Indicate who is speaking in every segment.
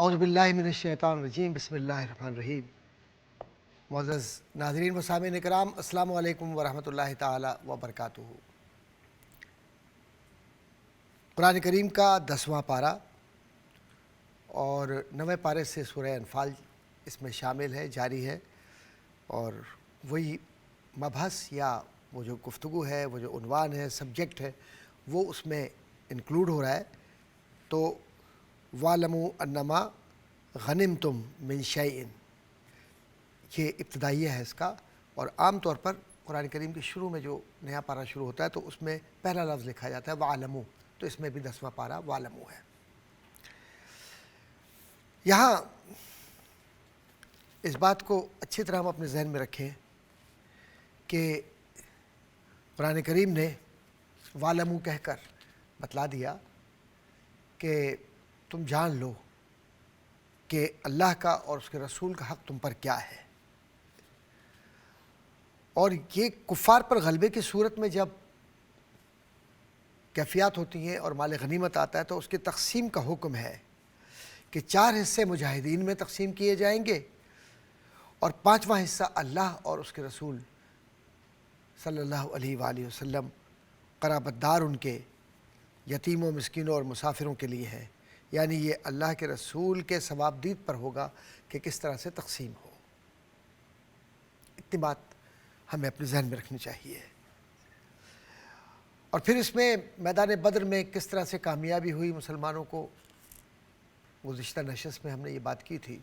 Speaker 1: اعوذ باللہ من الشیطان الرجیم بسم اللہ الرحمن الرحیم۔ معزز ناظرین و سامعین کرام، السلام علیکم ورحمۃ اللہ تعالی وبرکاتہ۔ قرآن کریم کا 10واں پارہ اور 9ویں پارے سے سورہ انفال اس میں شامل ہے، جاری ہے، اور وہی مبحث یا وہ جو گفتگو ہے، وہ جو عنوان ہے، سبجیکٹ ہے، وہ اس میں انکلوڈ ہو رہا ہے۔ تو وَاعْلَمُوا أَنَّمَا غَنِمْتُم مِّن شَيْءٍ، یہ ابتدائیہ ہے اس کا، اور عام طور پر قرآن کریم کے شروع میں جو نیا پارہ شروع ہوتا ہے تو اس میں پہلا لفظ لکھا جاتا ہے وَاعْلَمُوا، تو اس میں بھی 10واں پارہ وَاعْلَمُوا ہے۔ یہاں اس بات کو اچھی طرح ہم اپنے ذہن میں رکھیں کہ قرآن کریم نے وَاعْلَمُوا کہہ کر بتلا دیا کہ تم جان لو کہ اللہ کا اور اس کے رسول کا حق تم پر کیا ہے۔ اور یہ کفار پر غلبے کی صورت میں جب کیفیات ہوتی ہیں اور مال غنیمت آتا ہے تو اس کی تقسیم کا حکم ہے کہ 4 حصے مجاہدین میں تقسیم کیے جائیں گے اور 5واں حصہ اللہ اور اس کے رسول صلی اللہ علیہ وآلہ وسلم، قرابت دار ان کے، یتیموں، مسکینوں اور مسافروں کے لیے ہے۔ یعنی یہ اللہ کے رسول کے ثوابدید پر ہوگا کہ کس طرح سے تقسیم ہو۔ اتنی بات ہمیں اپنے ذہن میں رکھنی چاہیے۔ اور پھر اس میں میدان بدر میں کس طرح سے کامیابی ہوئی مسلمانوں کو، گزشتہ نشست میں ہم نے یہ بات کی تھی،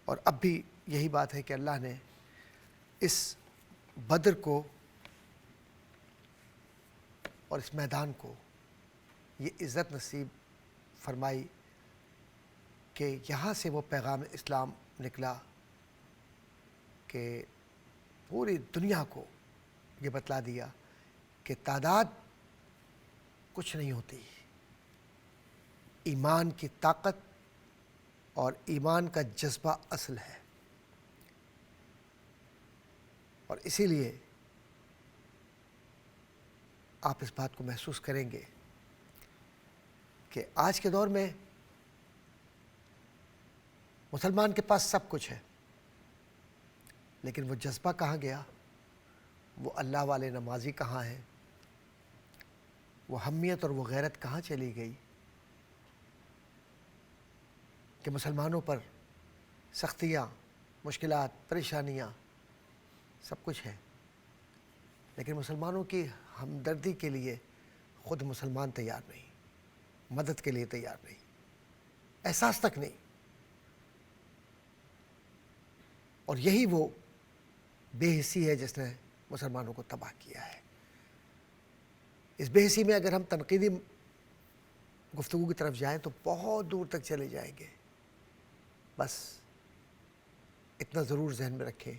Speaker 1: اور اب بھی یہی بات ہے کہ اللہ نے اس بدر کو اور اس میدان کو یہ عزت نصیب فرمائی کہ یہاں سے وہ پیغام اسلام نکلا کہ پوری دنیا کو یہ بتلا دیا کہ تعداد کچھ نہیں ہوتی، ایمان کی طاقت اور ایمان کا جذبہ اصل ہے۔ اور اسی لیے آپ اس بات کو محسوس کریں گے کہ آج کے دور میں مسلمان کے پاس سب کچھ ہے، لیکن وہ جذبہ کہاں گیا؟ وہ اللہ والے نمازی کہاں ہیں؟ وہ حمیت اور وہ غیرت کہاں چلی گئی کہ مسلمانوں پر سختیاں، مشکلات، پریشانیاں سب کچھ ہے، لیکن مسلمانوں کی ہمدردی کے لیے خود مسلمان تیار نہیں، مدد کے لیے تیار نہیں، احساس تک نہیں۔ اور یہی وہ بے حسی ہے جس نے مسلمانوں کو تباہ کیا ہے۔ اس بے حسی میں اگر ہم تنقیدی گفتگو کی طرف جائیں تو بہت دور تک چلے جائیں گے۔ بس اتنا ضرور ذہن میں رکھیں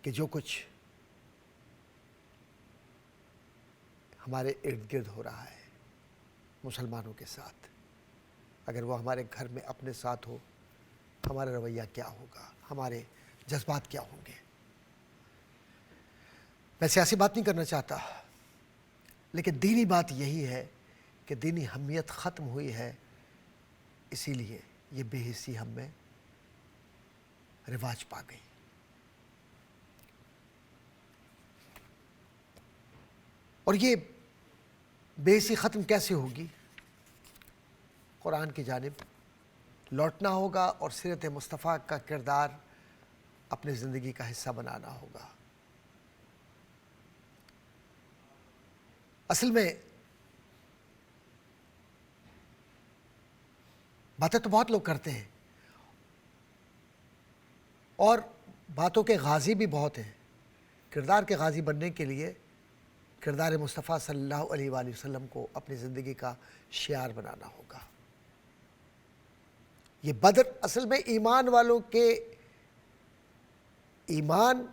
Speaker 1: کہ جو کچھ ہمارے ارد گرد ہو رہا ہے مسلمانوں کے ساتھ، اگر وہ ہمارے گھر میں اپنے ساتھ ہو، ہمارا رویہ کیا ہوگا، ہمارے جذبات کیا ہوں گے۔ میں سیاسی بات نہیں کرنا چاہتا، لیکن دینی بات یہی ہے کہ دینی حمیت ختم ہوئی ہے، اسی لیے یہ بے حسی ہم میں رواج پا گئی۔ اور یہ بے حسی ختم کیسے ہوگی؟ قرآن کی جانب لوٹنا ہوگا اور سیرت مصطفیٰ کا کردار اپنی زندگی کا حصہ بنانا ہوگا۔ اصل میں باتیں تو بہت لوگ کرتے ہیں اور باتوں کے غازی بھی بہت ہیں۔ کردار کے غازی بننے کے لیے کردار مصطفیٰ صلی اللہ علیہ وآلہ وسلم کو اپنی زندگی کا شعار بنانا ہوگا۔ یہ بدر اصل میں ایمان والوں کے ایمان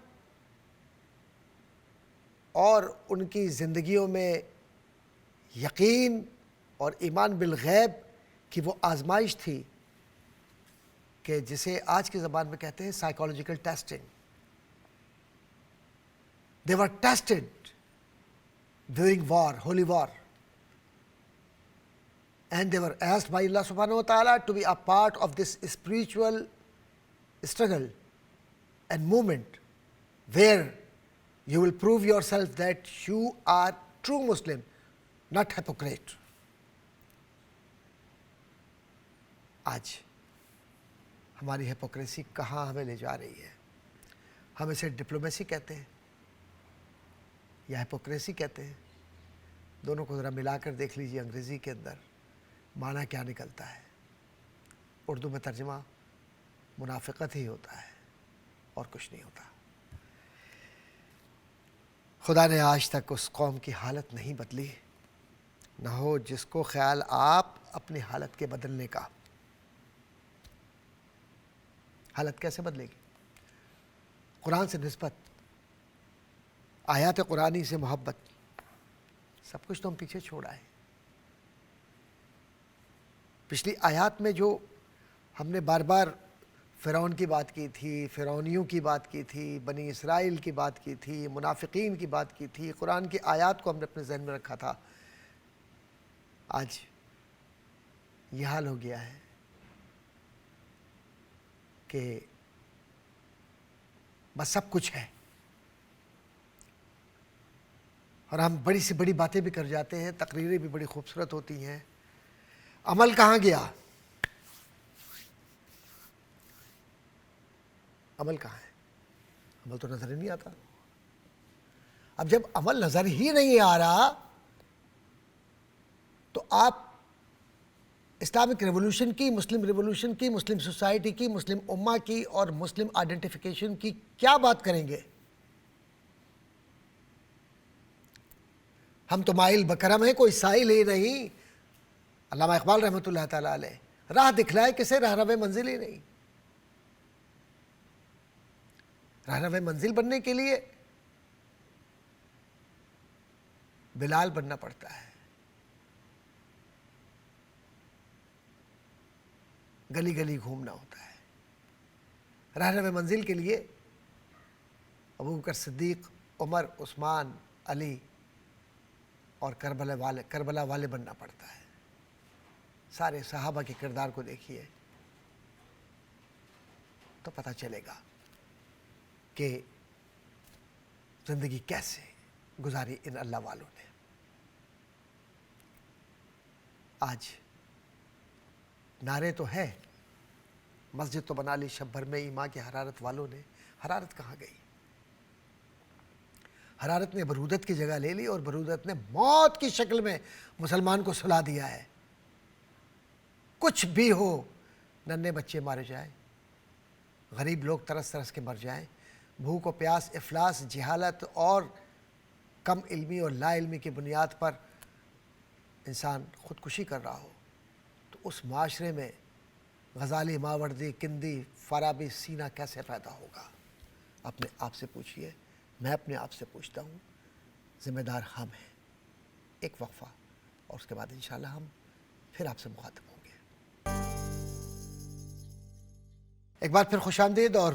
Speaker 1: اور ان کی زندگیوں میں یقین اور ایمان بالغیب کی وہ آزمائش تھی کہ جسے آج کی زبان میں کہتے ہیں psychological testing. They were tested during war, holy war. and they were asked by Allah subhanahu wa ta'ala to be a part of this spiritual struggle and movement where you will prove yourself that you are true Muslim, not hypocrite. آج ہماری hypocrisy کہاں ہمیں لے جا رہی ہے؟ ہم اسے ڈپلومیسی کہتے ہیں یا ہیپوکریسی کہتے ہیں؟ دونوں کو ذرا ملا کر دیکھ لیجیے انگریزی کے اندر معنی کیا نکلتا ہے. اردو میں ترجمہ منافقت ہی ہوتا ہے اور کچھ نہیں ہوتا. خدا نے آج تک اس قوم کی حالت نہیں بدلی، نہ ہو جس کو خیال آپ اپنی حالت کے بدلنے کا. حالت کیسے بدلے گی؟ قرآن سے نسبت، آیات قرآنی سے محبت، سب کچھ تو ہم پیچھے چھوڑا ہے. پچھلی آیات میں جو ہم نے بار بار فرعون کی بات کی تھی، فرعونیوں کی بات کی تھی، بنی اسرائیل کی بات کی تھی، منافقین کی بات کی تھی، قرآن کی آیات کو ہم نے اپنے ذہن میں رکھا تھا. آج یہ حال ہو گیا ہے کہ بس سب کچھ ہے اور ہم بڑی سے بڑی باتیں بھی کر جاتے ہیں، تقریریں بھی بڑی خوبصورت ہوتی ہیں. عمل کہاں گیا؟ عمل کہاں ہے؟ عمل تو نظر ہی نہیں آتا. اب جب عمل نظر ہی نہیں آ رہا تو آپ اسلامک ریولوشن کی، مسلم ریولوشن کی، مسلم سوسائٹی کی، مسلم امہ کی اور مسلم آئیڈینٹیفیکیشن کی کیا بات کریں گے؟ ہم تو مائل بکرم ہیں، کوئی سائل ہی نہیں. علامہ اقبال رحمۃ اللہ تعالیٰ علیہ راہ دکھلائے کسے رہنو منزل ہی نہیں. رہنو منزل بننے کے لیے بلال بننا پڑتا ہے، گلی گلی گھومنا ہوتا ہے. رہنو منزل کے لیے ابوبکر صدیق، عمر، عثمان، علی اور کربلا والے بننا پڑتا ہے. سارے صحابہ کے کردار کو دیکھیے تو پتہ چلے گا کہ زندگی کیسے گزاری ان اللہ والوں نے. آج نعرے تو ہے، مسجد تو بنا لی شب بھر میں ایمان کی حرارت والوں نے. حرارت کہاں گئی؟ حرارت نے برودت کی جگہ لے لی اور برودت نے موت کی شکل میں مسلمان کو سلا دیا ہے. کچھ بھی ہو، ننھے بچے مارے جائیں، غریب لوگ ترس ترس کے مر جائیں، بھوک و پیاس، افلاس، جہالت اور کم علمی اور لا علمی کی بنیاد پر انسان خودکشی کر رہا ہو، تو اس معاشرے میں غزالی، ماوردی، کندی، فارابی سینہ کیسے پیدا ہوگا؟ اپنے آپ سے پوچھئے. میں اپنے آپ سے پوچھتا ہوں. ذمہ دار ہم ہیں. ایک وقفہ اور اس کے بعد انشاءاللہ ہم پھر آپ سے مخاطب ہوں گے. ایک بار پھر خوش آمدید. اور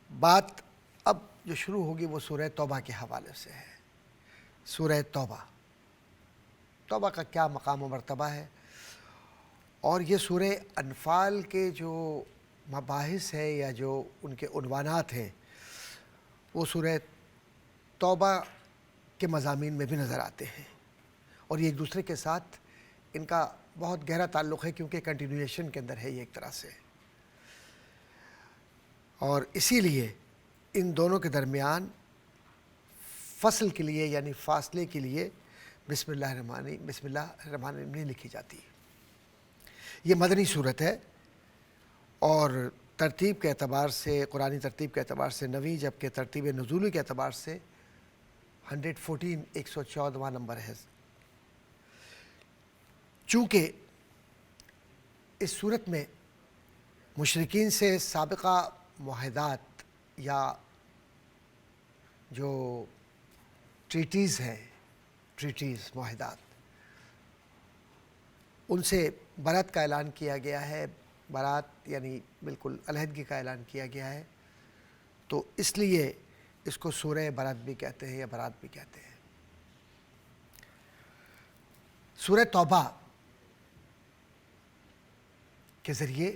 Speaker 1: بات اب جو شروع ہوگی وہ سورہ توبہ کے حوالے سے ہے. سورہ توبہ، توبہ کا کیا مقام و مرتبہ ہے، اور یہ سورہ انفال کے جو مباحث ہے یا جو ان کے عنوانات ہیں وہ سورہ توبہ کے مضامین میں بھی نظر آتے ہیں، اور یہ ایک دوسرے کے ساتھ ان کا بہت گہرا تعلق ہے کیونکہ کنٹینویشن کے اندر ہے یہ ایک طرح سے. اور اسی لیے ان دونوں کے درمیان فصل کے لیے یعنی فاصلے کے لیے بسم اللہ الرحمن الرحیم نہیں لکھی جاتی. یہ مدنی صورت ہے اور ترتیب کے اعتبار سے، قرآنی ترتیب کے اعتبار سے نویں، جبکہ ترتیب نزولی کے اعتبار سے 114 114واں نمبر ہے. چونکہ اس صورت میں مشرکین سے سابقہ معاہدات یا جو ٹریٹیز ہیں، معاہدات، ان سے برات کا اعلان کیا گیا ہے. برات یعنی بالکل علیحدگی کا اعلان کیا گیا ہے، تو اس لیے اس کو سورہ برات بھی کہتے ہیں یا برات بھی کہتے ہیں. سورہ توبہ کے ذریعے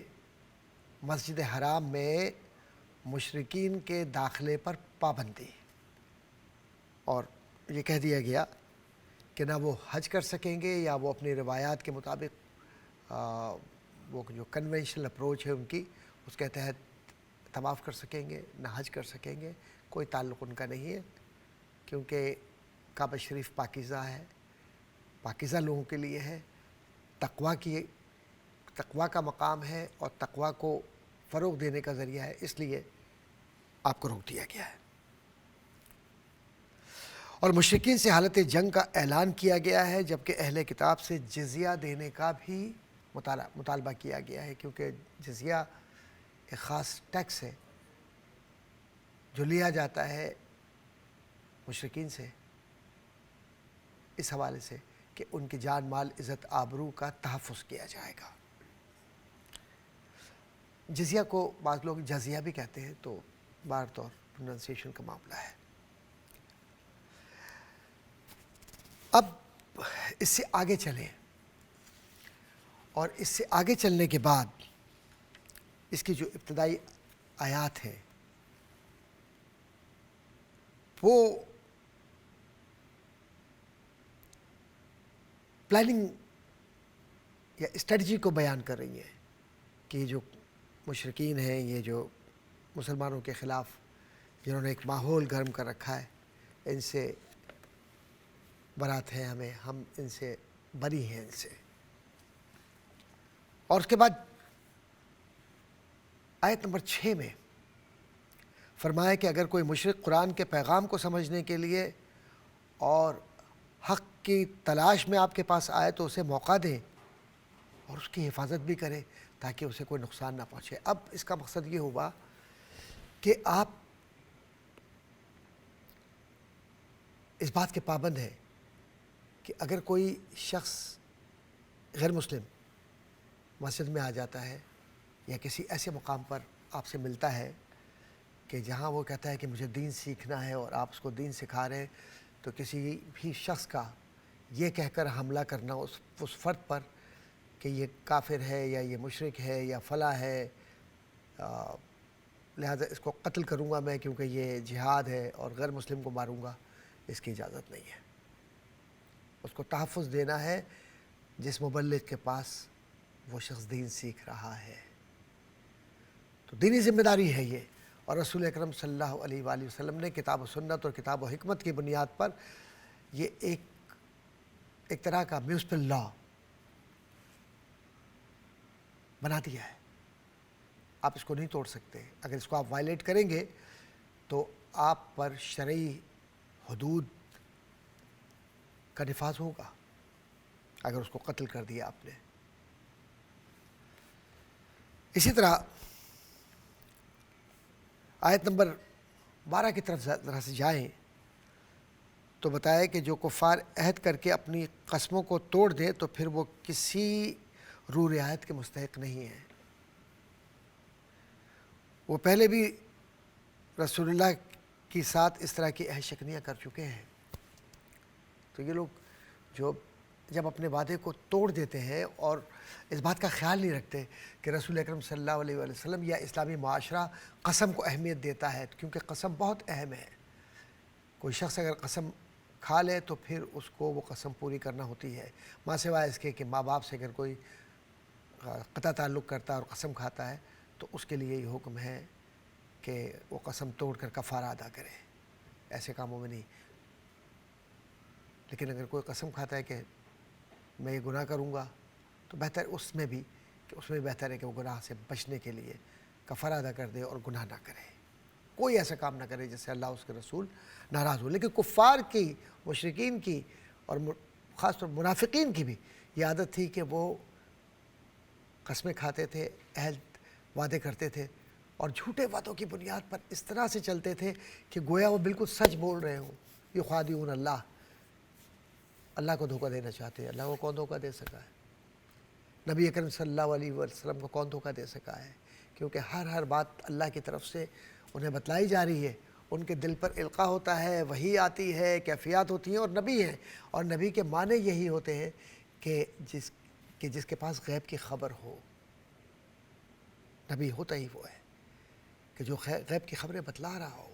Speaker 1: مسجد حرام میں مشرکین کے داخلے پر پابندی، اور یہ کہہ دیا گیا کہ نہ وہ حج کر سکیں گے یا وہ اپنی روایات کے مطابق وہ جو کنونشنل اپروچ ہے ان کی اس کے تحت طواف کر سکیں گے، نہ حج کر سکیں گے، کوئی تعلق ان کا نہیں ہے، کیونکہ کعبہ شریف پاکیزہ ہے، پاکیزہ لوگوں کے لیے ہے، تقویٰ کا مقام ہے اور تقویٰ کو فروغ دینے کا ذریعہ ہے، اس لیے آپ کو روک دیا گیا ہے۔ اور مشرکین سے حالت جنگ کا اعلان کیا گیا ہے، جبکہ اہل کتاب سے جزیہ دینے کا بھی مطالبہ کیا گیا ہے، کیونکہ جزیہ ایک خاص ٹیکس ہے جو لیا جاتا ہے مشرکین سے اس حوالے سے کہ ان کی جان مال عزت آبرو کا تحفظ کیا جائے گا۔ جزیہ کو بعض لوگ جزیہ بھی کہتے ہیں، تو بار طور پروننسیشن کا معاملہ ہے۔ اب اس سے آگے چلیں، اور اس سے آگے چلنے کے بعد اس کی جو ابتدائی آیات ہیں وہ پلاننگ یا اسٹریٹجی کو بیان کر رہی ہیں کہ یہ جو مشرکین ہیں، یہ جو مسلمانوں کے خلاف جنہوں نے ایک ماحول گرم کر رکھا ہے، ان سے برات ہے ہمیں، ہم ان سے بری ہیں ان سے۔ اور اس کے بعد آیت نمبر 6 میں فرمایا کہ اگر کوئی مشرک قرآن کے پیغام کو سمجھنے کے لیے اور حق کی تلاش میں آپ کے پاس آئے تو اسے موقع دیں اور اس کی حفاظت بھی کریں تاکہ اسے کوئی نقصان نہ پہنچے۔ اب اس کا مقصد یہ ہوا کہ آپ اس بات کے پابند ہیں کہ اگر کوئی شخص غیر مسلم مسجد میں آ جاتا ہے یا کسی ایسے مقام پر آپ سے ملتا ہے کہ جہاں وہ کہتا ہے کہ مجھے دین سیکھنا ہے اور آپ اس کو دین سکھا رہے ہیں، تو کسی بھی شخص کا یہ کہہ کر حملہ کرنا اس فرد پر کہ یہ کافر ہے یا یہ مشرک ہے یا فلاں ہے، لہذا اس کو قتل کروں گا میں کیونکہ یہ جہاد ہے اور غیر مسلم کو ماروں گا، اس کی اجازت نہیں ہے۔ اس کو تحفظ دینا ہے جس مبلغ کے پاس وہ شخص دین سیکھ رہا ہے۔ تو دینی ذمہ داری ہے یہ، اور رسول اکرم صلی اللہ علیہ وآلہ وسلم نے کتاب و سنت اور کتاب و حکمت کی بنیاد پر یہ ایک طرح کا میونسپل لا بنا دیا ہے۔ آپ اس کو نہیں توڑ سکتے، اگر اس کو آپ وائلیٹ کریں گے تو آپ پر شرعی حدود کا نفاذ ہوگا اگر اس کو قتل کر دیا آپ نے۔ اسی طرح آیت نمبر 12 کی طرف ذرا سے جائیں تو بتایا کہ جو کفار عہد کر کے اپنی قسموں کو توڑ دیں تو پھر وہ کسی رو رعایت کے مستحق نہیں ہیں۔ وہ پہلے بھی رسول اللہ کے ساتھ اس طرح کی عہد شکنیاں کر چکے ہیں، تو یہ لوگ جب اپنے وعدے کو توڑ دیتے ہیں اور اس بات کا خیال نہیں رکھتے کہ رسول اکرم صلی اللہ علیہ وآلہ وسلم یا اسلامی معاشرہ قسم کو اہمیت دیتا ہے، کیونکہ قسم بہت اہم ہے۔ کوئی شخص اگر قسم کھا لے تو پھر اس کو وہ قسم پوری کرنا ہوتی ہے، ماں سوائے اس کے کہ ماں باپ سے اگر کوئی قطع تعلق کرتا ہے اور قسم کھاتا ہے تو اس کے لیے یہ حکم ہے کہ وہ قسم توڑ کر کفارہ ادا کرے، ایسے کاموں میں نہیں۔ لیکن اگر کوئی قسم کھاتا ہے کہ میں یہ گناہ کروں گا تو بہتر اس میں بھی بہتر ہے کہ وہ گناہ سے بچنے کے لیے کفارہ ادا کر دے اور گناہ نہ کرے، کوئی ایسا کام نہ کرے جس سے اللہ اس کے رسول ناراض ہو۔ لیکن کفار کی، مشرکین کی اور خاص طور منافقین کی بھی یہ عادت تھی کہ وہ قسمیں کھاتے تھے، عہد وعدے کرتے تھے اور جھوٹے وعدوں کی بنیاد پر اس طرح سے چلتے تھے کہ گویا وہ بالکل سچ بول رہے ہوں۔ یخادعون اللہ کو دھوکہ دینا چاہتے ہیں۔ اللہ کو کون دھوکہ دے سکا ہے؟ نبی اکرم صلی اللہ علیہ وسلم کو کون دھوکہ دے سکا ہے؟ کیونکہ ہر بات اللہ کی طرف سے انہیں بتلائی جا رہی ہے، ان کے دل پر القاء ہوتا ہے، وحی آتی ہے، کیفیات ہوتی ہیں، اور نبی ہیں، اور نبی کے معنی یہی ہوتے ہیں کہ جس کے پاس غیب کی خبر ہو۔ نبی ہوتا ہی وہ ہے کہ جو غیب کی خبریں بتلا رہا ہو۔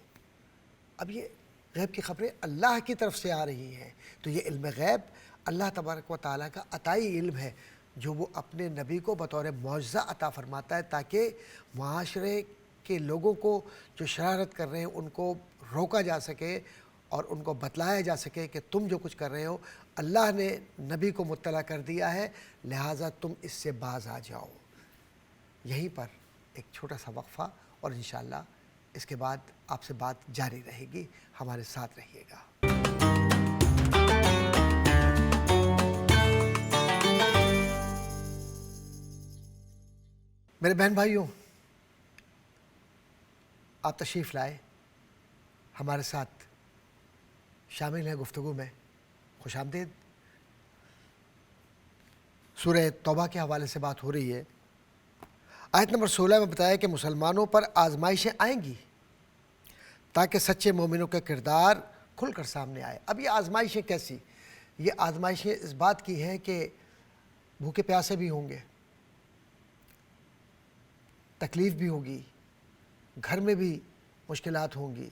Speaker 1: اب یہ غیب کی خبریں اللہ کی طرف سے آ رہی ہیں، تو یہ علم غیب اللہ تبارک و تعالیٰ کا عطائی علم ہے جو وہ اپنے نبی کو بطور معجزہ عطا فرماتا ہے تاکہ معاشرے کے لوگوں کو جو شرارت کر رہے ہیں ان کو روکا جا سکے اور ان کو بتلایا جا سکے کہ تم جو کچھ کر رہے ہو اللہ نے نبی کو مطلع کر دیا ہے، لہٰذا تم اس سے باز آ جاؤ۔ یہیں پر ایک چھوٹا سا وقفہ اور انشاءاللہ اس کے بعد آپ سے بات جاری رہے گی، ہمارے ساتھ رہیے گا۔ میرے بہن بھائیوں، آپ تشریف لائے، ہمارے ساتھ شامل ہیں گفتگو میں، خوش آمدید۔ سورہ توبہ کے حوالے سے بات ہو رہی ہے۔ آیت نمبر 16 میں بتایا کہ مسلمانوں پر آزمائشیں آئیں گی تاکہ سچے مومنوں کا کردار کھل کر سامنے آئے۔ اب یہ آزمائشیں کیسی؟ یہ آزمائشیں اس بات کی ہیں کہ بھوکے پیاسے بھی ہوں گے، تکلیف بھی ہوگی، گھر میں بھی مشکلات ہوں گی،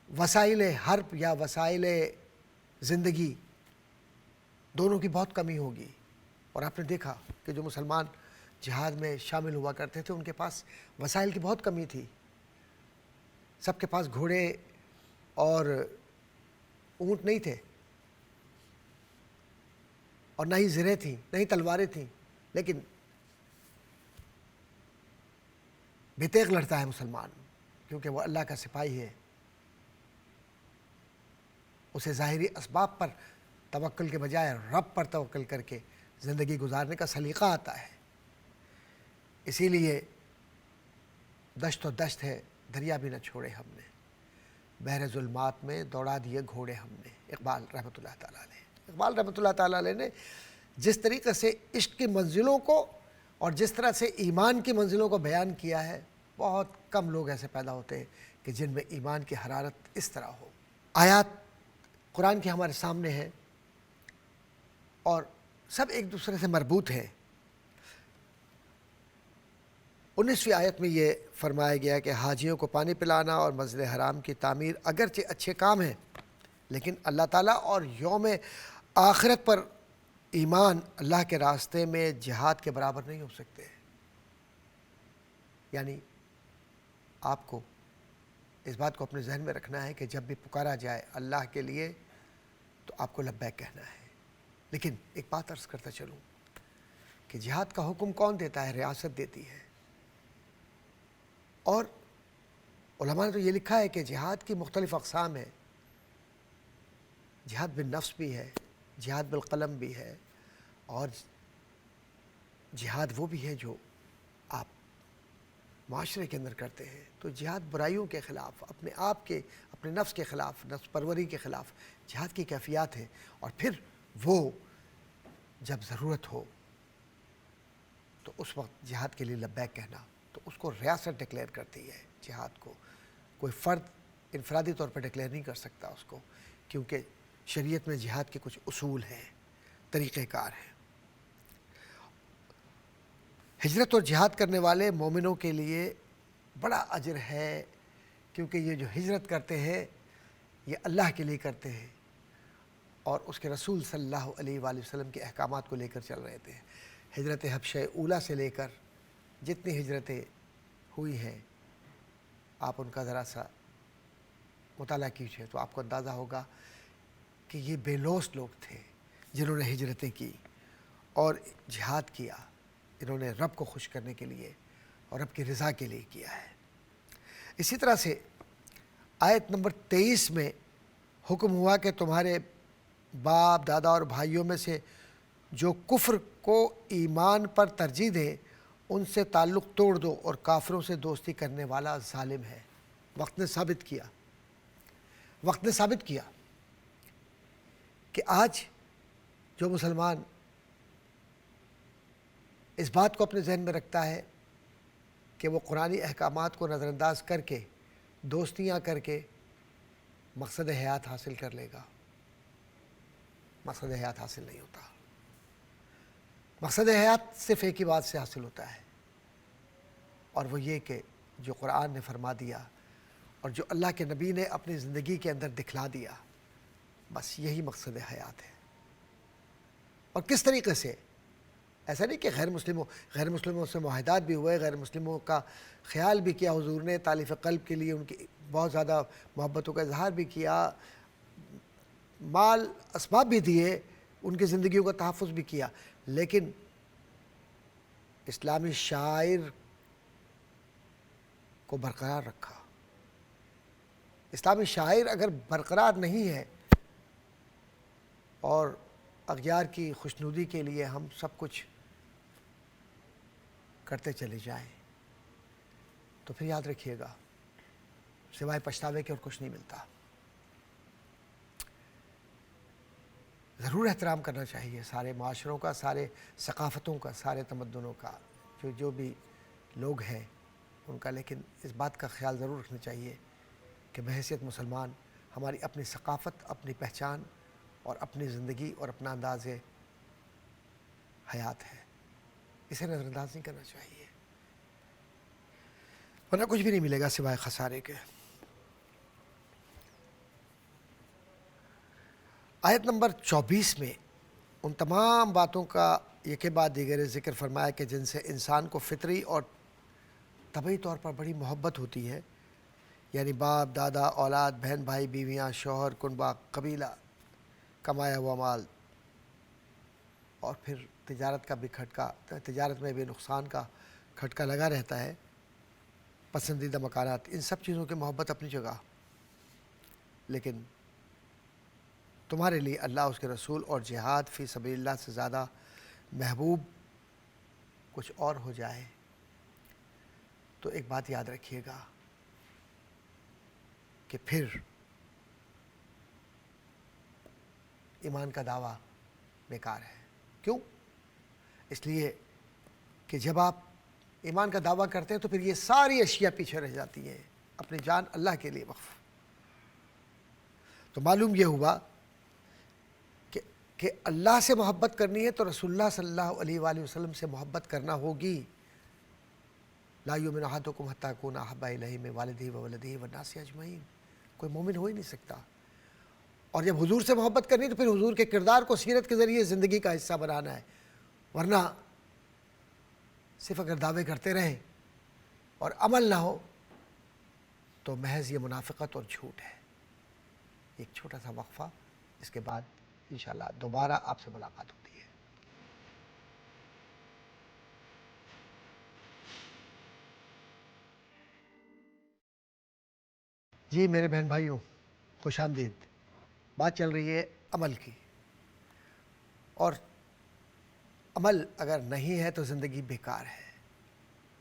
Speaker 1: وسائل حرب یا وسائل زندگی دونوں کی بہت کمی ہوگی۔ اور آپ نے دیکھا کہ جو مسلمان جہاد میں شامل ہوا کرتے تھے ان کے پاس وسائل کی بہت کمی تھی۔ سب کے پاس گھوڑے اور اونٹ نہیں تھے، اور نہ ہی زرہیں تھیں، نہ ہی تلواریں تھیں، لیکن بے تیغ لڑتا ہے مسلمان کیونکہ وہ اللہ کا سپاہی ہے۔ اسے ظاہری اسباب پر توکل کے بجائے رب پر توکل کر کے زندگی گزارنے کا سلیقہ آتا ہے۔ اسی لیے دشت و دشت ہے دریا بھی نہ چھوڑے ہم نے، بحر ظلمات میں دوڑا دیے گھوڑے ہم نے۔ اقبال رحمۃ اللہ تعالیٰ علیہ، اقبال رحمۃ اللہ تعالیٰ علیہ نے جس طریقے سے عشق کی منزلوں کو اور جس طرح سے ایمان کی منزلوں کو بیان کیا ہے، بہت کم لوگ ایسے پیدا ہوتے ہیں کہ جن میں ایمان کی حرارت اس طرح ہو۔ آیات قرآن کی ہمارے سامنے ہیں اور سب ایک دوسرے سے مربوط ہیں۔ 19ویں آیت میں یہ فرمایا گیا کہ حاجیوں کو پانی پلانا اور مسجد حرام کی تعمیر اگرچہ اچھے کام ہیں، لیکن اللہ تعالیٰ اور یوم آخرت پر ایمان اللہ کے راستے میں جہاد کے برابر نہیں ہو سکتے۔ یعنی آپ کو اس بات کو اپنے ذہن میں رکھنا ہے کہ جب بھی پکارا جائے اللہ کے لیے تو آپ کو لبیک کہنا ہے۔ لیکن ایک بات عرض کرتا چلوں کہ جہاد کا حکم کون دیتا ہے؟ ریاست دیتی ہے۔ اور علماء نے تو یہ لکھا ہے کہ جہاد کی مختلف اقسام ہیں۔ جہاد بالنفس بھی ہے، جہاد بالقلم بھی ہے، اور جہاد وہ بھی ہے جو آپ معاشرے کے اندر کرتے ہیں۔ تو جہاد برائیوں کے خلاف، اپنے آپ کے، اپنے نفس کے خلاف، نفس پروری کے خلاف جہاد کی کیفیات ہے۔ اور پھر وہ جب ضرورت ہو تو اس وقت جہاد کے لیے لبیک کہنا، تو اس کو ریاست ڈکلیئر کرتی ہے جہاد کو۔ کوئی فرد انفرادی طور پر ڈکلیئر نہیں کر سکتا اس کو، کیونکہ شریعت میں جہاد کے کچھ اصول ہیں، طریقہ کار ہیں۔ ہجرت اور جہاد کرنے والے مومنوں کے لیے بڑا اجر ہے، کیونکہ یہ جو ہجرت کرتے ہیں یہ اللہ کے لیے کرتے ہیں اور اس کے رسول صلی اللہ علیہ وآلہ وسلم کے احکامات کو لے کر چل رہے تھے۔ ہجرت حبشہ اولیٰ سے لے کر جتنی ہجرتیں ہوئی ہیں آپ ان کا ذرا سا مطالعہ کیجیے تو آپ کو اندازہ ہوگا کہ یہ بے لوث لوگ تھے جنہوں نے ہجرتیں کی اور جہاد کیا۔ انہوں نے رب کو خوش کرنے کے لیے اور رب کی رضا کے لیے کیا ہے۔ اسی طرح سے آیت نمبر 23 میں حکم ہوا کہ تمہارے باپ دادا اور بھائیوں میں سے جو کفر کو ایمان پر ترجیح دیں ان سے تعلق توڑ دو، اور کافروں سے دوستی کرنے والا ظالم ہے۔ وقت نے ثابت کیا کہ آج جو مسلمان اس بات کو اپنے ذہن میں رکھتا ہے کہ وہ قرآنی احکامات کو نظر انداز کر کے دوستیاں کر کے مقصد حیات حاصل کر لے گا، مقصد حیات حاصل نہیں ہوتا۔ مقصد حیات صرف ایک ہی بات سے حاصل ہوتا ہے، اور وہ یہ کہ جو قرآن نے فرما دیا اور جو اللہ کے نبی نے اپنی زندگی کے اندر دکھلا دیا، بس یہی مقصد حیات ہے۔ اور کس طریقے سے؟ ایسا نہیں کہ غیر مسلموں سے معاہدات بھی ہوئے، غیر مسلموں کا خیال بھی کیا حضور نے، تالیف قلب کے لیے ان کی بہت زیادہ محبتوں کا اظہار بھی کیا، مال اسباب بھی دیے، ان کی زندگیوں کا تحفظ بھی کیا، لیکن اسلامی شاعر کو برقرار رکھا۔ اسلامی شاعر اگر برقرار نہیں ہے اور اغیار کی خوشنودی کے لیے ہم سب کچھ کرتے چلے جائیں تو پھر یاد رکھیے گا سوائے پچھتاوے کے اور کچھ نہیں ملتا۔ ضرور احترام کرنا چاہیے سارے معاشروں کا، سارے ثقافتوں کا، سارے تمدنوں کا، جو بھی لوگ ہیں ان کا، لیکن اس بات کا خیال ضرور رکھنا چاہیے کہ بحیثیت مسلمان ہماری اپنی ثقافت، اپنی پہچان اور اپنی زندگی اور اپنا انداز حیات ہے، اسے نظر انداز نہیں کرنا چاہیے، ورنہ کچھ بھی نہیں ملے گا سوائے خسارے کے۔ آیت نمبر 24 میں ان تمام باتوں کا یکے بعد دیگر ذکر فرمایا کہ جن سے انسان کو فطری اور طبعی طور پر بڑی محبت ہوتی ہے، یعنی باپ، دادا، اولاد، بہن، بھائی، بیویاں، شوہر، کنبہ، قبیلہ، کمایا ہوا مال، اور پھر تجارت کا بھی کھٹکا، تجارت میں بھی نقصان کا کھٹکا لگا رہتا ہے، پسندیدہ مکانات، ان سب چیزوں کی محبت اپنی جگہ، لیکن تمہارے لیے اللہ، اس کے رسول اور جہاد فی سبیل اللہ سے زیادہ محبوب کچھ اور ہو جائے تو ایک بات یاد رکھیے گا کہ پھر ایمان کا دعویٰ بیکار ہے۔ کیوں؟ اس لیے کہ جب آپ ایمان کا دعویٰ کرتے ہیں تو پھر یہ ساری اشیاء پیچھے رہ جاتی ہیں، اپنی جان اللہ کے لیے وقف۔ تو معلوم یہ ہوا کہ اللہ سے محبت کرنی ہے تو رسول اللہ صلی اللہ علیہ وآلہ وسلم سے محبت کرنا ہوگی۔ لا یؤمن احدکم حتی یکون احب الیہ من والدہ وولدہ والناس اجمعین، کوئی مومن ہو ہی نہیں سکتا۔ اور جب حضور سے محبت کرنی تو پھر حضور کے کردار کو سیرت کے ذریعے زندگی کا حصہ بنانا ہے، ورنہ صرف اگر دعوے کرتے رہیں اور عمل نہ ہو تو محض یہ منافقت اور جھوٹ ہے۔ ایک چھوٹا سا وقفہ، اس کے بعد انشاءاللہ دوبارہ آپ سے ملاقات ہوتی ہے۔ جی میرے بہن بھائیوں، خوش آمدید۔ بات چل رہی ہے عمل کی، اور عمل اگر نہیں ہے تو زندگی بیکار ہے،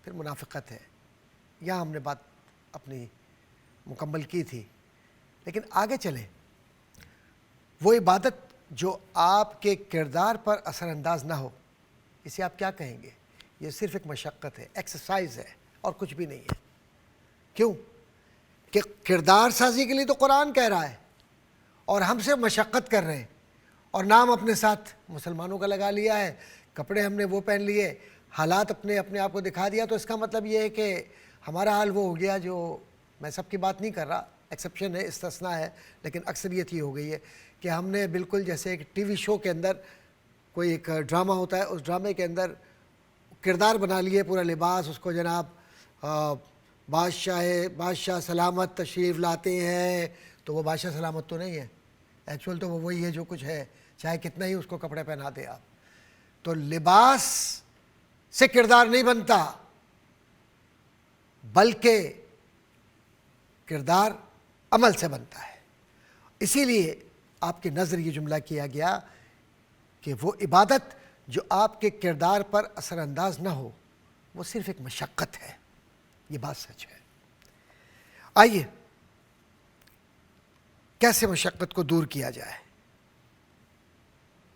Speaker 1: پھر منافقت ہے۔ یہاں ہم نے بات اپنی مکمل کی تھی، لیکن آگے چلیں۔ وہ عبادت جو آپ کے کردار پر اثر انداز نہ ہو، اسے آپ کیا کہیں گے؟ یہ صرف ایک مشقت ہے، ایکسرسائز ہے، اور کچھ بھی نہیں ہے۔ کیوں؟ کہ کردار سازی کے لیے تو قرآن کہہ رہا ہے، اور ہم سے مشقت کر رہے ہیں، اور نام اپنے ساتھ مسلمانوں کا لگا لیا ہے، کپڑے ہم نے وہ پہن لیے، حالات اپنے آپ کو دکھا دیا۔ تو اس کا مطلب یہ ہے کہ ہمارا حال وہ ہو گیا، جو میں سب کی بات نہیں کر رہا، ایکسیپشن ہے، استثناء ہے، لیکن اکثریت یہ ہو گئی ہے کہ ہم نے بالکل جیسے ایک ٹی وی شو کے اندر کوئی ایک ڈرامہ ہوتا ہے، اس ڈرامے کے اندر کردار بنا لیے، پورا لباس اس کو جناب بادشاہ سلامت تشریف لاتے ہیں، تو وہ بادشاہ سلامت تو نہیں ہے، ایکچول تو وہ وہی ہے جو کچھ ہے، چاہے کتنا ہی اس کو کپڑے پہنا دے آپ۔ تو لباس سے کردار نہیں بنتا، بلکہ کردار عمل سے بنتا ہے۔ اسی لیے آپ کی نظر یہ جملہ کیا گیا کہ وہ عبادت جو آپ کے کردار پر اثر انداز نہ ہو، وہ صرف ایک مشقت ہے۔ یہ بات سچ ہے۔ آئیے کیسے مشقت کو دور کیا جائے؟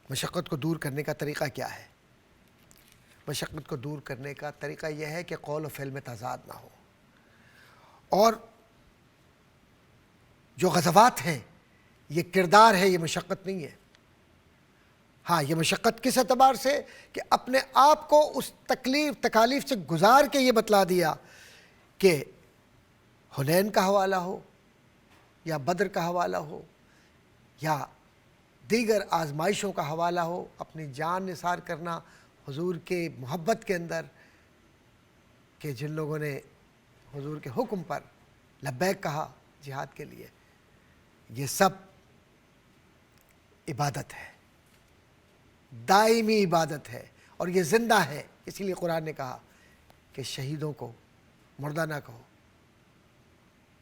Speaker 1: مشقت کو دور کرنے کا طریقہ کیا ہے؟ مشقت کو دور کرنے کا طریقہ یہ ہے کہ قول و فعل میں تضاد نہ ہو، اور جو غزوات ہیں یہ کردار ہے، یہ مشقت نہیں ہے۔ ہاں، یہ مشقت کس اعتبار سے کہ اپنے آپ کو اس تکالیف سے گزار کے یہ بتلا دیا کہ حنین کا حوالہ ہو یا بدر کا حوالہ ہو یا دیگر آزمائشوں کا حوالہ ہو، اپنی جان نثار کرنا حضور کے محبت کے اندر، کہ جن لوگوں نے حضور کے حکم پر لبیک کہا جہاد کے لیے، یہ سب عبادت ہے، دائمی عبادت ہے، اور یہ زندہ ہے۔ اسی لیے قرآن نے کہا کہ شہیدوں کو مردہ نہ کہو،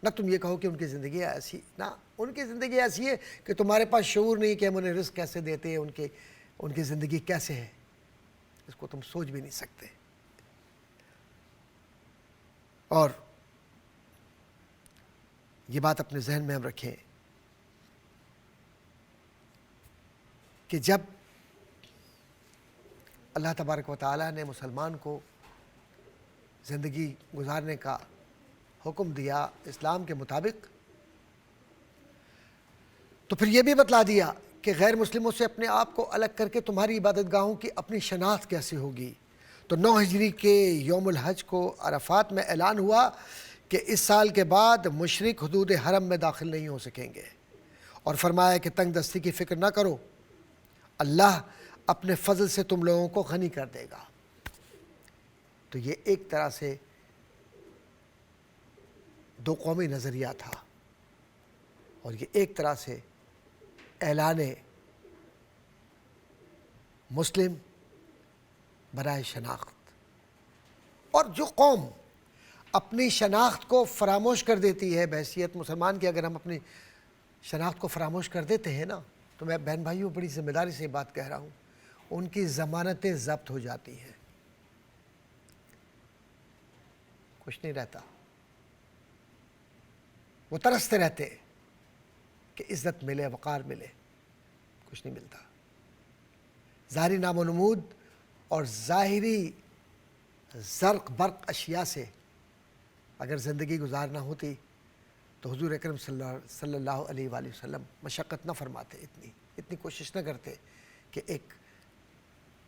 Speaker 1: نہ تم یہ کہو کہ ان کی زندگی ایسی، نہ ان کی زندگی ایسی ہے کہ تمہارے پاس شعور نہیں کہ ہم انہیں رزق کیسے دیتے ہیں، ان کی زندگی کیسے ہے، اس کو تم سوچ بھی نہیں سکتے۔ اور یہ بات اپنے ذہن میں ہم رکھیں کہ جب اللہ تبارک و تعالیٰ نے مسلمان کو زندگی گزارنے کا حکم دیا اسلام کے مطابق، تو پھر یہ بھی بتلا دیا کہ غیر مسلموں سے اپنے آپ کو الگ کر کے تمہاری عبادت گاہوں کی اپنی شناخت کیسے ہوگی۔ تو 9 ہجری کے یوم الحج کو عرفات میں اعلان ہوا کہ اس سال کے بعد مشرک حدود حرم میں داخل نہیں ہو سکیں گے، اور فرمایا کہ تنگ دستی کی فکر نہ کرو، اللہ اپنے فضل سے تم لوگوں کو غنی کر دے گا۔ تو یہ ایک طرح سے دو قومی نظریہ تھا، اور یہ ایک طرح سے اعلان مسلم برائے شناخت۔ اور جو قوم اپنی شناخت کو فراموش کر دیتی ہے بحیثیت مسلمان کی، اگر ہم اپنی شناخت کو فراموش کر دیتے ہیں نا، تو میں بہن بھائیوں بڑی ذمہ داری سے یہ بات کہہ رہا ہوں، ان کی ضمانتیں ضبط ہو جاتی ہیں، کچھ نہیں رہتا، وہ ترستے رہتے کہ عزت ملے، وقار ملے، کچھ نہیں ملتا۔ ظاہری نام و نمود اور ظاہری زرق برق اشیاء سے اگر زندگی گزارنا ہوتی تو حضور اکرم صلی اللہ علیہ وآلہ وسلم مشقت نہ فرماتے، اتنی کوشش نہ کرتے کہ ایک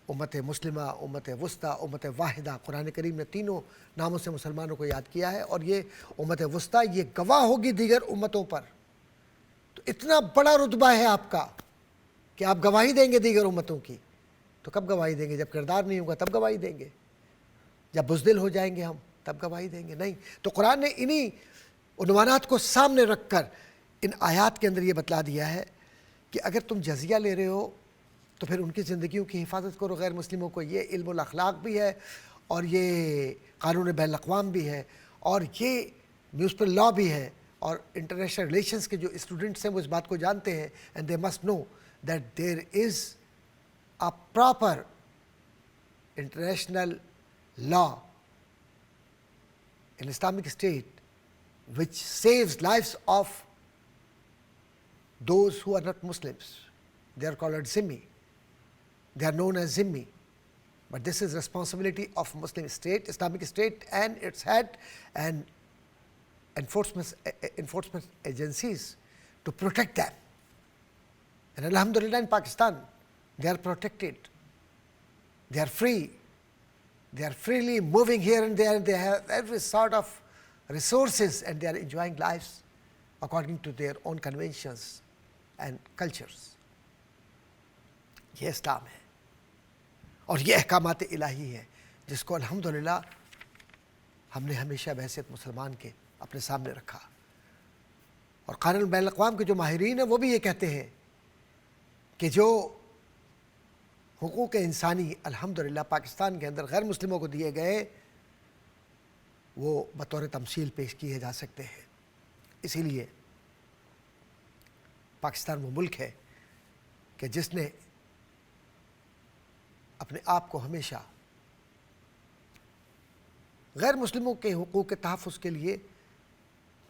Speaker 1: امت مسلمہ، امت وسطیٰ، امت واحدہ۔ قرآن کریم نے تینوں ناموں سے مسلمانوں کو یاد کیا ہے، اور یہ امت وسطیٰ یہ گواہ ہوگی دیگر امتوں پر۔ تو اتنا بڑا رتبہ ہے آپ کا کہ آپ گواہی دیں گے دیگر امتوں کی۔ تو کب گواہی دیں گے؟ جب کردار نہیں ہوگا تب گواہی دیں گے، جب بزدل ہو جائیں گے ہم تب گواہی دیں گے؟ نہیں۔ تو قرآن نے انہی عنوانات کو سامنے رکھ کر ان آیات کے اندر یہ بتلا دیا ہے کہ اگر تم جزیہ لے رہے ہو تو پھر ان کی زندگیوں کی حفاظت کرو، غیر مسلموں کو۔ یہ علم الاخلاق بھی ہے، اور یہ قانون بین الاقوام بھی ہے، اور یہ میونسپل لا بھی ہے، اور انٹرنیشنل ریلیشنز کے جو اسٹوڈنٹس ہیں وہ اس بات کو جانتے ہیں، and they must know that there is a proper international law in Islamic State which saves lives of those who are not Muslims. They are called Zimmi. They are known as Zimmi. But this is responsibility of Muslim state, Islamic State, and its head and enforcement agencies to protect them. And alhamdulillah in Pakistan, they are protected. They are free. They are freely moving here and there. They have every sort of resources, and they are enjoying lives according to their own conventions and cultures. یہ اسلام ہے، اور یہ احکامات الہی ہیں جس کو الحمدللہ ہم نے ہمیشہ بحیثیت مسلمان کے اپنے سامنے رکھا۔ اور قانون بین الاقوام کے جو ماہرین ہیں وہ بھی یہ کہتے ہیں کہ جو حقوق انسانی الحمدللہ پاکستان کے اندر غیر مسلموں کو دیے گئے، وہ بطور تمثیل پیش کیے جا سکتے ہیں۔ اسی لیے پاکستان وہ ملک ہے کہ جس نے اپنے آپ کو ہمیشہ غیر مسلموں کے حقوق کے تحفظ کے لیے،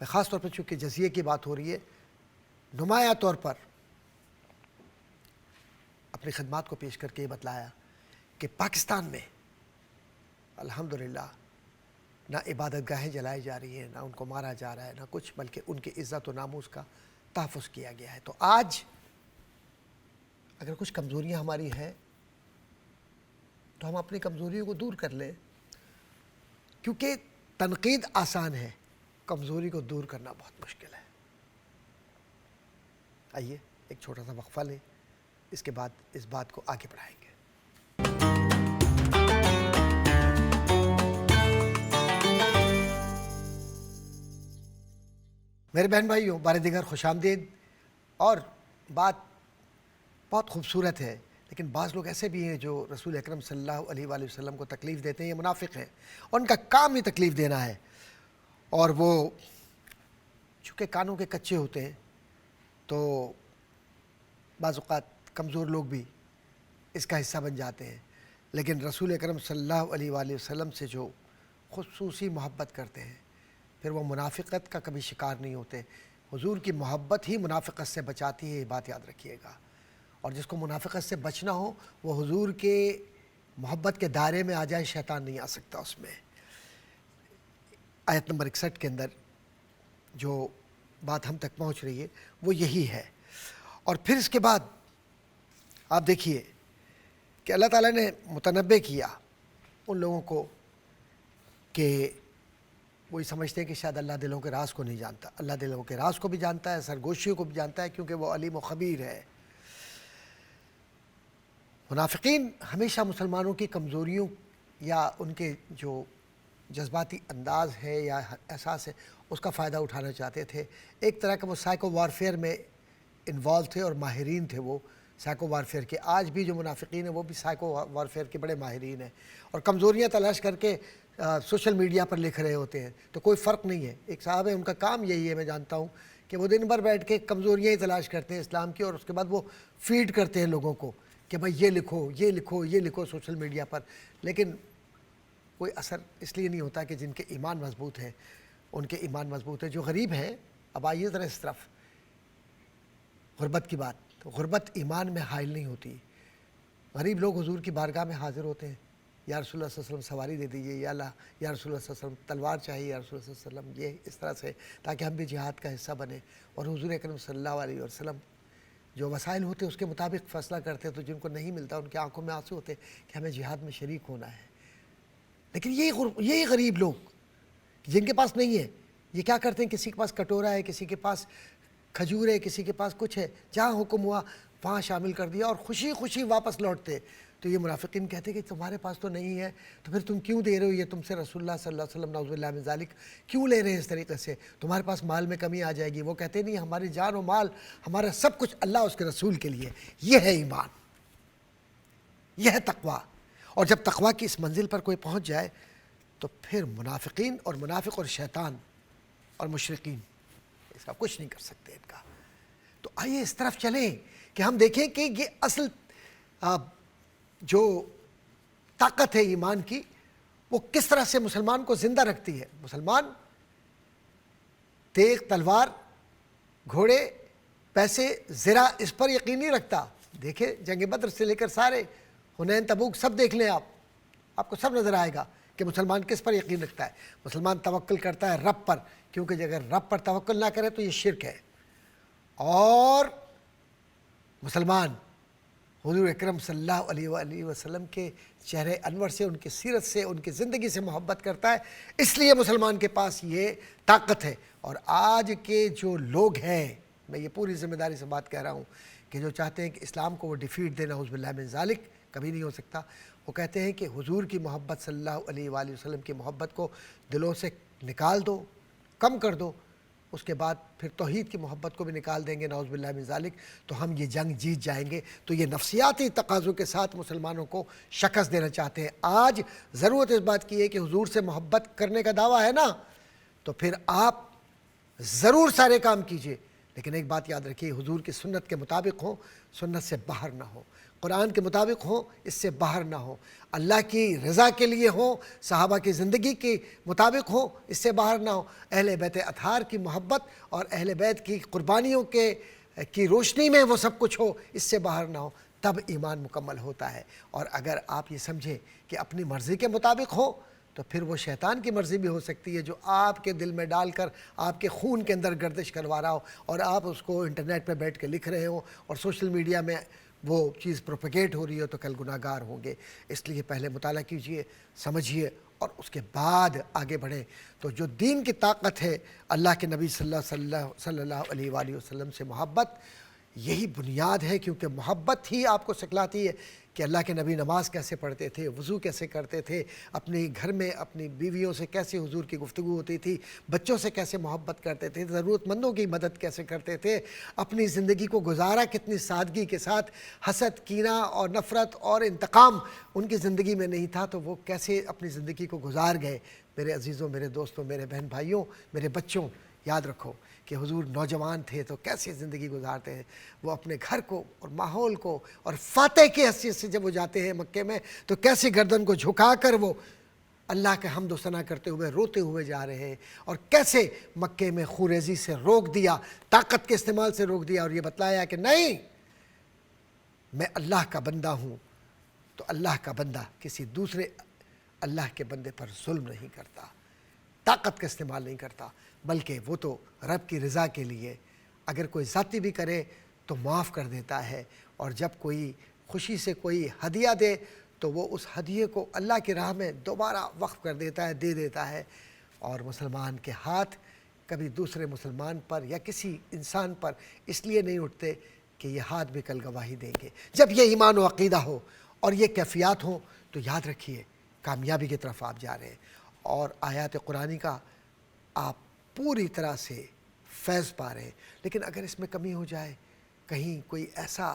Speaker 1: میں خاص طور پر چونکہ جزیے کی بات ہو رہی ہے، نمایاں طور پر اپنی خدمات کو پیش کر کے یہ بتلایا کہ پاکستان میں الحمدللہ نہ عبادت گاہیں جلائی جا رہی ہیں، نہ ان کو مارا جا رہا ہے، نہ کچھ، بلکہ ان کی عزت و ناموس کا تحفظ کیا گیا ہے۔ تو آج اگر کچھ کمزوریاں ہماری ہیں تو ہم اپنی کمزوریوں کو دور کر لیں، کیونکہ تنقید آسان ہے، کمزوری کو دور کرنا بہت مشکل ہے۔ آئیے ایک چھوٹا سا وقفہ لیں، اس کے بعد اس بات کو آگے بڑھائیں گے۔ میرے بہن بھائیوں، بار دیگر خوش آمدید۔ اور بات بہت خوبصورت ہے، لیکن بعض لوگ ایسے بھی ہیں جو رسول اکرم صلی اللہ علیہ وآلہ وسلم کو تکلیف دیتے ہیں، یہ منافق ہیں اور ان کا کام ہی تکلیف دینا ہے، اور وہ چونکہ کانوں کے کچے ہوتے ہیں تو بعض اوقات کمزور لوگ بھی اس کا حصہ بن جاتے ہیں، لیکن رسول اکرم صلی اللہ علیہ وآلہ وسلم سے جو خصوصی محبت کرتے ہیں پھر وہ منافقت کا کبھی شکار نہیں ہوتے۔ حضور کی محبت ہی منافقت سے بچاتی ہے، یہ بات یاد رکھیے گا۔ اور جس کو منافقت سے بچنا ہو وہ حضور کے محبت کے دائرے میں آ جائے، شیطان نہیں آ سکتا اس میں۔ آیت نمبر 61 کے اندر جو بات ہم تک پہنچ رہی ہے وہ یہی ہے۔ اور پھر اس کے بعد آپ دیکھیے کہ اللہ تعالیٰ نے متنبع کیا ان لوگوں کو کہ وہی سمجھتے ہیں کہ شاید اللہ دلوں کے راز کو نہیں جانتا۔ اللہ دلوں کے راز کو بھی جانتا ہے، سرگوشیوں کو بھی جانتا ہے، کیونکہ وہ علیم و خبیر ہے۔ منافقین ہمیشہ مسلمانوں کی کمزوریوں یا ان کے جو جذباتی انداز ہے یا احساس ہے اس کا فائدہ اٹھانا چاہتے تھے۔ ایک طرح کا وہ سائیکو وارفیئر میں انوالو تھے اور ماہرین تھے وہ سائیکو وارفیئر کے۔ آج بھی جو منافقین ہیں وہ بھی سائیکو وارفیئر کے بڑے ماہرین ہیں، اور کمزوریاں تلاش کر کے سوشل میڈیا پر لکھ رہے ہوتے ہیں، تو کوئی فرق نہیں ہے۔ ایک صاحب ہے، ان کا کام یہی ہے، میں جانتا ہوں کہ وہ دن بھر بیٹھ کے کمزوریاں ہی تلاش کرتے ہیں اسلام کی، اور اس کے بعد وہ فیڈ کرتے ہیں لوگوں کو کہ بھائی یہ لکھو یہ لکھو یہ لکھو سوشل میڈیا پر، لیکن کوئی اثر اس لیے نہیں ہوتا کہ جن کے ایمان مضبوط ہیں ان کے ایمان مضبوط ہے۔ جو غریب ہیں، اب آئیے ذرا اس طرف، غربت کی بات، غربت ایمان میں حائل نہیں ہوتی۔ غریب لوگ حضور کی بارگاہ میں حاضر ہوتے ہیں، یا رسول اللہ صلی اللہ علیہ وسلم سواری دے دیجیے، یا اللہ یا رسول اللہ صلی اللہ علیہ وسلم تلوار چاہیے، یا رسول اللہ صلی اللہ علیہ وسلم، یہ اس طرح سے تاکہ ہم بھی جہاد کا حصہ بنیں۔ اور حضور اکرم صلی اللہ علیہ وسلم جو وسائل ہوتے اس کے مطابق فیصلہ کرتے، تو جن کو نہیں ملتا ان کی آنکھوں میں آنسو ہوتے کہ ہمیں جہاد میں شریک ہونا ہے۔ لیکن یہی غریب لوگ جن کے پاس نہیں ہے، یہ کیا کرتے ہیں؟ کسی کے پاس کٹورا ہے، کسی کے پاس کھجور ہے، کسی کے پاس کچھ ہے، جہاں حکم ہوا وہاں شامل کر دیا اور خوشی خوشی واپس لوٹتے۔ تو یہ منافقین کہتے کہ تمہارے پاس تو نہیں ہے تو پھر تم کیوں دے رہے ہو؟ یہ تم سے رسول اللہ صلی اللہ علیہ وسلم نعوذ باللہ من ذالک کیوں لے رہے ہیں اس طریقے سے؟ تمہارے پاس مال میں کمی آ جائے گی۔ وہ کہتے نہیں، ہماری جان و مال، ہمارا سب کچھ اللہ اس کے رسول کے لیے۔ یہ ہے ایمان، یہ ہے تقویٰ۔ اور جب تقویٰ کی اس منزل پر کوئی پہنچ جائے تو پھر منافقین اور منافق اور شیطان اور مشرکین اس کا کچھ نہیں کر سکتے ان کا۔ تو آئیے اس طرف چلیں کہ ہم دیکھیں کہ یہ اصل جو طاقت ہے ایمان کی وہ کس طرح سے مسلمان کو زندہ رکھتی ہے۔ مسلمان تیغ، تلوار، گھوڑے، پیسے، زرہ اس پر یقین نہیں رکھتا۔ دیکھیں جنگ بدر سے لے کر سارے حنین، تبوک سب دیکھ لیں آپ کو سب نظر آئے گا کہ مسلمان کس پر یقین رکھتا ہے۔ مسلمان توکل کرتا ہے رب پر، کیونکہ اگر رب پر توکل نہ کرے تو یہ شرک ہے۔ اور مسلمان حضور اکرم صلی اللہ علیہ وآلہ وسلم کے چہرے انور سے، ان کی سیرت سے، ان کی زندگی سے محبت کرتا ہے، اس لیے مسلمان کے پاس یہ طاقت ہے۔ اور آج کے جو لوگ ہیں، میں یہ پوری ذمہ داری سے بات کہہ رہا ہوں، کہ جو چاہتے ہیں کہ اسلام کو وہ ڈیفیٹ دے، نعوذ باللہ من ذالک، کبھی نہیں ہو سکتا۔ وہ کہتے ہیں کہ حضور کی محبت صلی اللہ علیہ وآلہ وسلم کی محبت کو دلوں سے نکال دو، کم کر دو، اس کے بعد پھر توحید کی محبت کو بھی نکال دیں گے، نعوذ باللہ من ذالک، تو ہم یہ جنگ جیت جائیں گے۔ تو یہ نفسیاتی تقاضوں کے ساتھ مسلمانوں کو شکست دینا چاہتے ہیں۔ آج ضرورت اس بات کی ہے کہ حضور سے محبت کرنے کا دعویٰ ہے نا، تو پھر آپ ضرور سارے کام کیجئے، لیکن ایک بات یاد رکھیے، حضور کی سنت کے مطابق ہو، سنت سے باہر نہ ہو، قرآن کے مطابق ہو، اس سے باہر نہ ہو، اللہ کی رضا کے لیے ہو، صحابہ کی زندگی کے مطابق ہو، اس سے باہر نہ ہو، اہل بیت اطہار کی محبت اور اہل بیت کی قربانیوں کی روشنی میں وہ سب کچھ ہو، اس سے باہر نہ ہو، تب ایمان مکمل ہوتا ہے۔ اور اگر آپ یہ سمجھیں کہ اپنی مرضی کے مطابق ہو تو پھر وہ شیطان کی مرضی بھی ہو سکتی ہے، جو آپ کے دل میں ڈال کر آپ کے خون کے اندر گردش کروا رہا ہو، اور آپ اس کو انٹرنیٹ پہ بیٹھ کے لکھ رہے ہو اور سوشل میڈیا میں وہ چیز پروپیگیٹ ہو رہی ہے تو کل گناہ گار ہوں گے. اس لیے پہلے مطالعہ کیجئے, سمجھیے اور اس کے بعد آگے بڑھیں. تو جو دین کی طاقت ہے, اللہ کے نبی صلی اللہ علیہ وآلہ وسلم سے محبت, یہی بنیاد ہے. کیونکہ محبت ہی آپ کو سکھلاتی ہے کہ اللہ کے نبی نماز کیسے پڑھتے تھے, وضو کیسے کرتے تھے, اپنے گھر میں اپنی بیویوں سے کیسے حضور کی گفتگو ہوتی تھی, بچوں سے کیسے محبت کرتے تھے, ضرورت مندوں کی مدد کیسے کرتے تھے, اپنی زندگی کو گزارا کتنی سادگی کے ساتھ, حسد, کینہ اور نفرت اور انتقام ان کی زندگی میں نہیں تھا, تو وہ کیسے اپنی زندگی کو گزار گئے. میرے عزیزوں, میرے دوستوں, میرے بہن بھائیوں, میرے بچوں, یاد رکھو کہ حضور نوجوان تھے تو کیسے زندگی گزارتے ہیں. وہ اپنے گھر کو اور ماحول کو, اور فاتح کی حیثیت سے جب وہ جاتے ہیں مکے میں تو کیسے گردن کو جھکا کر وہ اللہ کے حمد و ثنا کرتے ہوئے روتے ہوئے جا رہے ہیں, اور کیسے مکے میں خوریزی سے روک دیا, طاقت کے استعمال سے روک دیا, اور یہ بتلایا کہ نہیں, میں اللہ کا بندہ ہوں. تو اللہ کا بندہ کسی دوسرے اللہ کے بندے پر ظلم نہیں کرتا, طاقت کا استعمال نہیں کرتا, بلکہ وہ تو رب کی رضا کے لیے اگر کوئی ذاتی بھی کرے تو معاف کر دیتا ہے. اور جب کوئی خوشی سے کوئی ہدیہ دے تو وہ اس ہدیے کو اللہ کی راہ میں دوبارہ وقف کر دیتا ہے, دے دیتا ہے. اور مسلمان کے ہاتھ کبھی دوسرے مسلمان پر یا کسی انسان پر اس لیے نہیں اٹھتے کہ یہ ہاتھ بھی کل گواہی دیں گے. جب یہ ایمان و عقیدہ ہو اور یہ کیفیات ہوں تو یاد رکھیے کامیابی کی طرف آپ جا رہے ہیں. اور آیات قرآنی کا آپ پوری طرح سے فیض پا رہے ہیں. لیکن اگر اس میں کمی ہو جائے, کہیں کوئی ایسا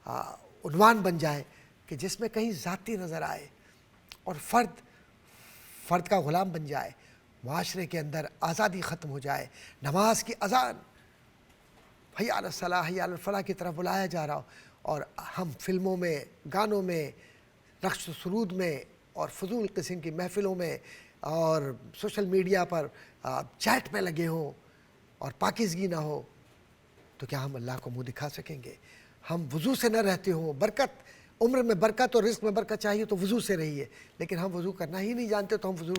Speaker 1: عنوان بن جائے کہ جس میں کہیں ذاتی نظر آئے اور فرد کا غلام بن جائے, معاشرے کے اندر آزادی ختم ہو جائے, نماز کی اذان حی علی الصلاح حی علی الفلاح کی طرف بلایا جا رہا ہو, اور ہم فلموں میں, گانوں میں, رقص و سرود میں اور فضول قسم کی محفلوں میں اور سوشل میڈیا پر چیٹ میں لگے ہوں اور پاکیزگی نہ ہو, تو کیا ہم اللہ کو منہ دکھا سکیں گے؟ ہم وضو سے نہ رہتے ہوں, برکت, عمر میں برکت اور رزق میں برکت چاہیے تو وضو سے رہیے, لیکن ہم وضو کرنا ہی نہیں جانتے تو ہم وضو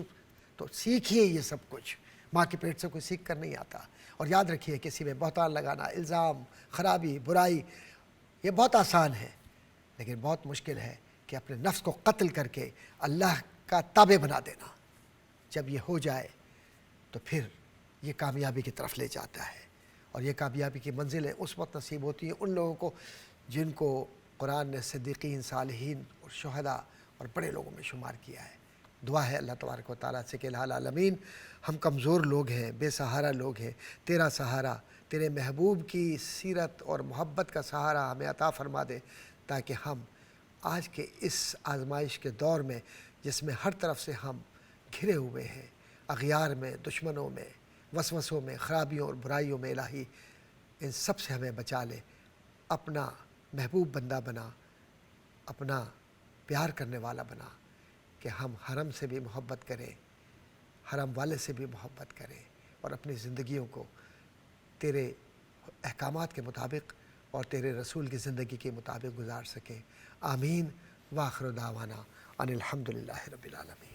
Speaker 1: تو سیکھیے. یہ سب کچھ ماں کے پیٹ سے کوئی سیکھ کر نہیں آتا. اور یاد رکھیے کسی میں بہتان لگانا, الزام, خرابی, برائی, یہ بہت آسان ہے, لیکن بہت مشکل ہے کہ اپنے نفس کو قتل کر کے اللہ کا تابع بنا دینا. جب یہ ہو جائے تو پھر یہ کامیابی کی طرف لے جاتا ہے. اور یہ کامیابی کی منزلیں اس وقت نصیب ہوتی ہیں ان لوگوں کو جن کو قرآن نے صدیقین, صالحین اور شہداء اور بڑے لوگوں میں شمار کیا ہے. دعا ہے اللہ تبارک و تعالیٰ سے کہ الہ العالمین, ہم کمزور لوگ ہیں, بے سہارا لوگ ہیں, تیرا سہارا, تیرے محبوب کی سیرت اور محبت کا سہارا ہمیں عطا فرما دے, تاکہ ہم آج کے اس آزمائش کے دور میں جس میں ہر طرف سے ہم گھرے ہوئے ہیں, اغیار میں, دشمنوں میں, وسوسوں میں, خرابیوں اور برائیوں میں, الہی ان سب سے ہمیں بچا لے. اپنا محبوب بندہ بنا, اپنا پیار کرنے والا بنا, کہ ہم حرم سے بھی محبت کریں, حرم والے سے بھی محبت کریں, اور اپنی زندگیوں کو تیرے احکامات کے مطابق اور تیرے رسول کی زندگی کے مطابق گزار سکیں. آمین. وآخر دعوانا ان الحمد للہ رب العالمین.